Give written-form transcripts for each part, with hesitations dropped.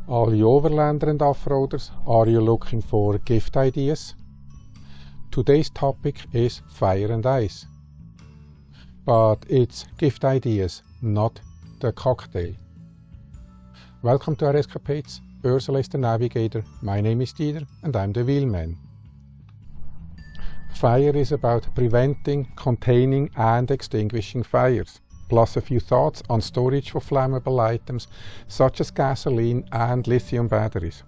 Are you overlander and off-roaders? Are you looking for gift ideas? Today's topic is fire and ice. But it's gift ideas, not the cocktail. Welcome to our escapades. Ursula is the navigator, my name is Dieter and I'm the wheelman. Fire is about preventing, containing and extinguishing fires, plus a few thoughts on storage for flammable items such as gasoline and lithium batteries.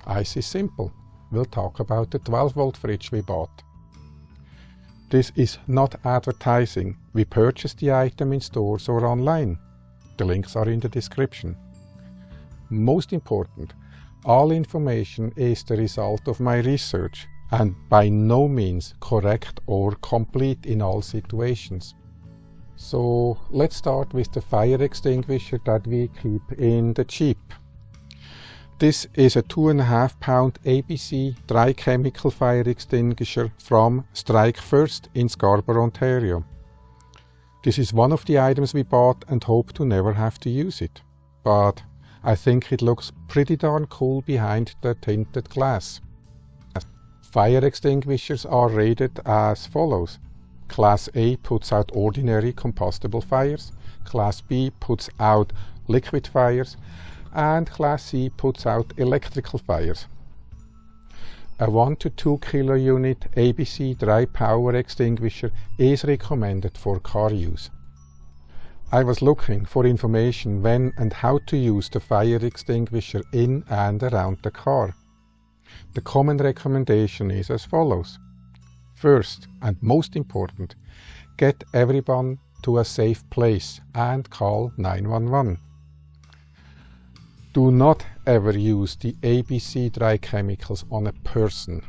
Ice is simple. We'll talk about the 12-volt fridge we bought. This is not advertising. We purchased the item in stores or online. The links are in the description. Most important, all information is the result of my research and by no means correct or complete in all situations. So let's start with the fire extinguisher that we keep in the Jeep. This is a 2.5 pound ABC dry chemical fire extinguisher from Strike First in Scarborough, Ontario. This is one of the items we bought and hope to never have to use it. But I think it looks pretty darn cool behind the tinted glass. Fire extinguishers are rated as follows. Class A puts out ordinary combustible fires, Class B puts out liquid fires, and Class C puts out electrical fires. A 1 to 2 kilo unit ABC dry power extinguisher is recommended for car use. I was looking for information when and how to use the fire extinguisher in and around the car. The common recommendation is as follows. First, and most important, get everyone to a safe place and call 911. Do not ever use the ABC dry chemicals on a person.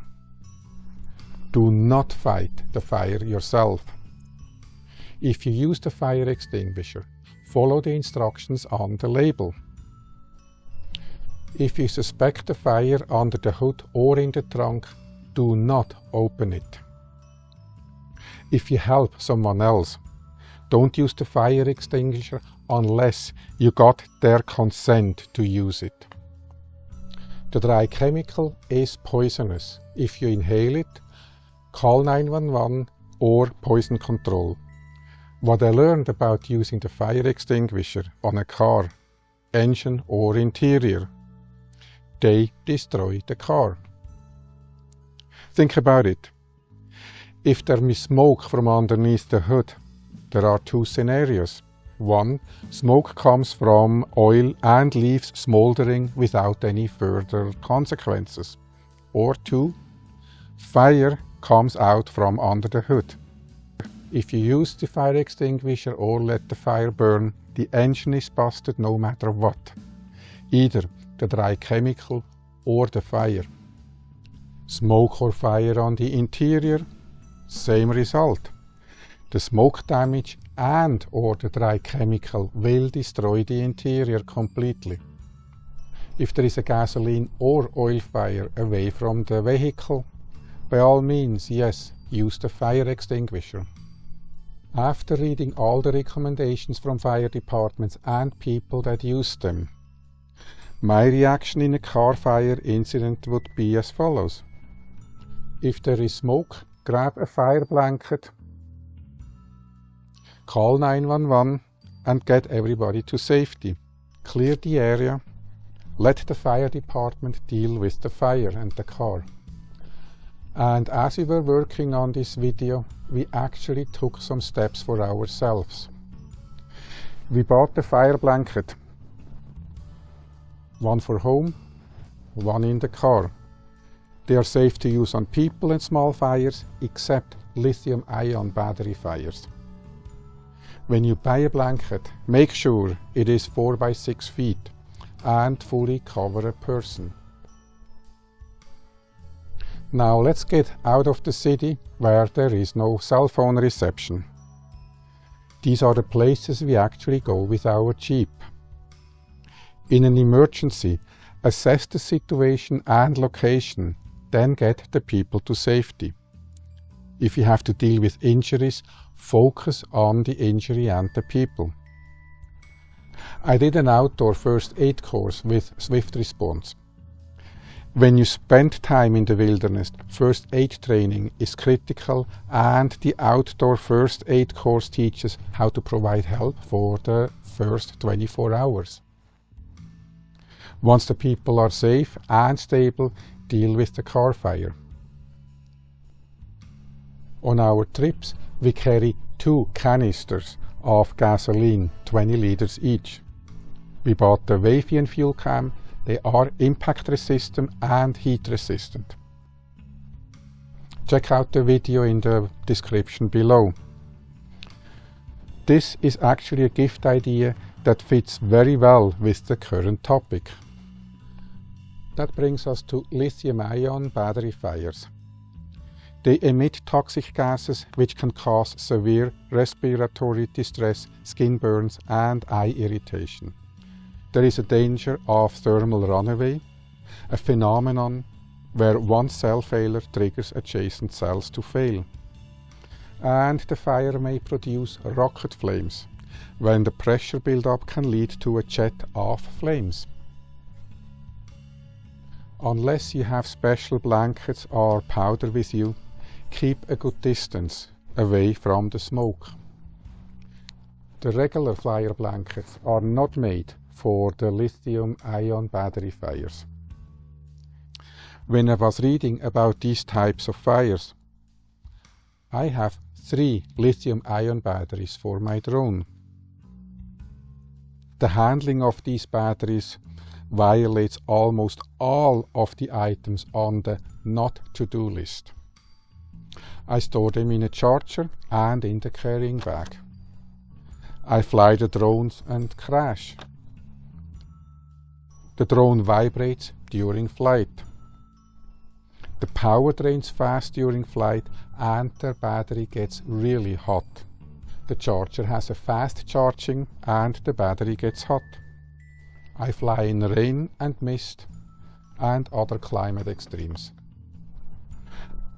Do not fight the fire yourself. If you use the fire extinguisher, follow the instructions on the label. If you suspect a fire under the hood or in the trunk, do not open it. If you help someone else, don't use the fire extinguisher unless you got their consent to use it. The dry chemical is poisonous. If you inhale it, call 911 or poison control. What I learned about using the fire extinguisher on a car, engine or interior, they destroy the car. Think about it. If there is smoke from underneath the hood, there are two scenarios. One, smoke comes from oil and leaves smoldering without any further consequences. Or two, fire comes out from under the hood. If you use the fire extinguisher or let the fire burn, the engine is busted no matter what. Either the dry chemical or the fire. Smoke or fire on the interior, same result. The smoke damage and or the dry chemical will destroy the interior completely. If there is a gasoline or oil fire away from the vehicle, by all means, yes, use the fire extinguisher. After reading all the recommendations from fire departments and people that use them, my reaction in a car fire incident would be as follows. If there is smoke, grab a fire blanket, call 911 and get everybody to safety. Clear the area, let the fire department deal with the fire and the car. And as we were working on this video, we actually took some steps for ourselves. We bought the fire blanket. One for home, one in the car. They are safe to use on people and small fires, except lithium-ion battery fires. When you buy a blanket, make sure it is 4 by 6 feet and fully cover a person. Now let's get out of the city where there is no cell phone reception. These are the places we actually go with our Jeep. In an emergency, assess the situation and location, then get the people to safety. If you have to deal with injuries, focus on the injury and the people. I did an outdoor first aid course with swift response. When you spend time in the wilderness, first aid training is critical, and the outdoor first aid course teaches how to provide help for the first 24 hours. Once the people are safe and stable, deal with the car fire. On our trips, we carry 2 canisters of gasoline, 20 liters each. We bought the Wavian Fuel Can. They are impact resistant and heat resistant. Check out the video in the description below. This is actually a gift idea that fits very well with the current topic. That brings us to lithium-ion battery fires. They emit toxic gases which can cause severe respiratory distress, skin burns and eye irritation. There is a danger of thermal runaway, a phenomenon where one cell failure triggers adjacent cells to fail. And the fire may produce rocket flames, when the pressure buildup can lead to a jet of flames. Unless you have special blankets or powder with you, keep a good distance away from the smoke. The regular fire blankets are not made for the lithium-ion battery fires. When I was reading about these types of fires, I have 3 lithium-ion batteries for my drone. The handling of these batteries violates almost all of the items on the not to-do list. I store them in a charger and in the carrying bag. I fly the drones and crash. The drone vibrates during flight. The power drains fast during flight and the battery gets really hot. The charger has a fast charging and the battery gets hot. I fly in rain and mist and other climate extremes.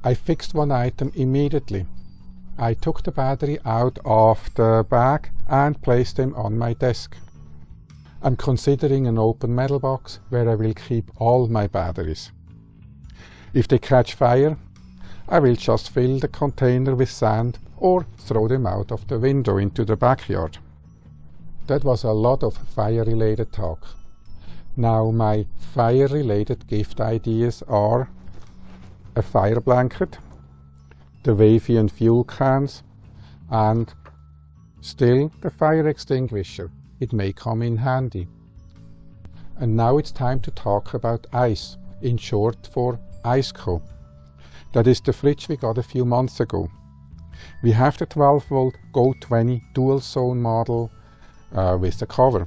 I fixed one item immediately. I took the battery out of the bag and placed them on my desk. I'm considering an open metal box where I will keep all my batteries. If they catch fire, I will just fill the container with sand or throw them out of the window into the backyard. That was a lot of fire-related talk. Now my fire-related gift ideas are a fire blanket, the Wavian Fuel Cans, and still the fire extinguisher. It may come in handy. And now it's time to talk about ICE, in short for ICECO. That is the fridge we got a few months ago. We have the 12-volt GO20 dual zone model with the cover.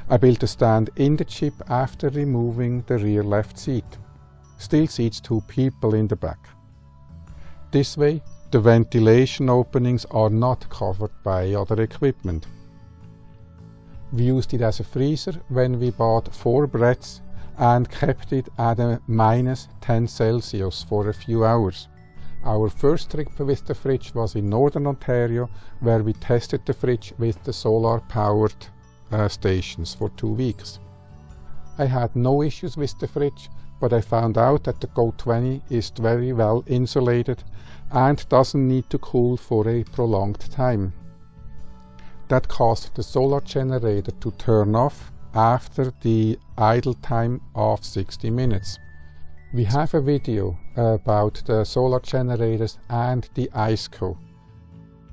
I built a stand in the Jeep after removing the rear left seat. Still seats 2 people in the back. This way the ventilation openings are not covered by other equipment. We used it as a freezer when we bought 4 breads and kept it at a -10 Celsius for a few hours. Our first trip with the fridge was in Northern Ontario, where we tested the fridge with the solar-powered stations for 2 weeks. I had no issues with the fridge, but I found out that the GO20 is very well insulated and doesn't need to cool for a prolonged time. That caused the solar generator to turn off after the idle time of 60 minutes. We have a video about the solar generators and the ICECO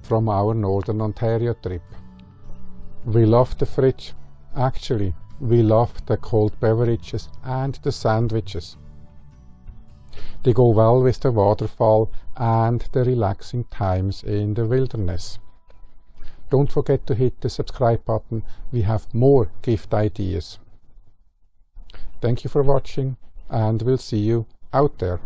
from our Northern Ontario trip. We love the fridge. Actually, we love the cold beverages and the sandwiches. They go well with the waterfall and the relaxing times in the wilderness. Don't forget to hit the subscribe button. We have more gift ideas. Thank you for watching, and we'll see you out there.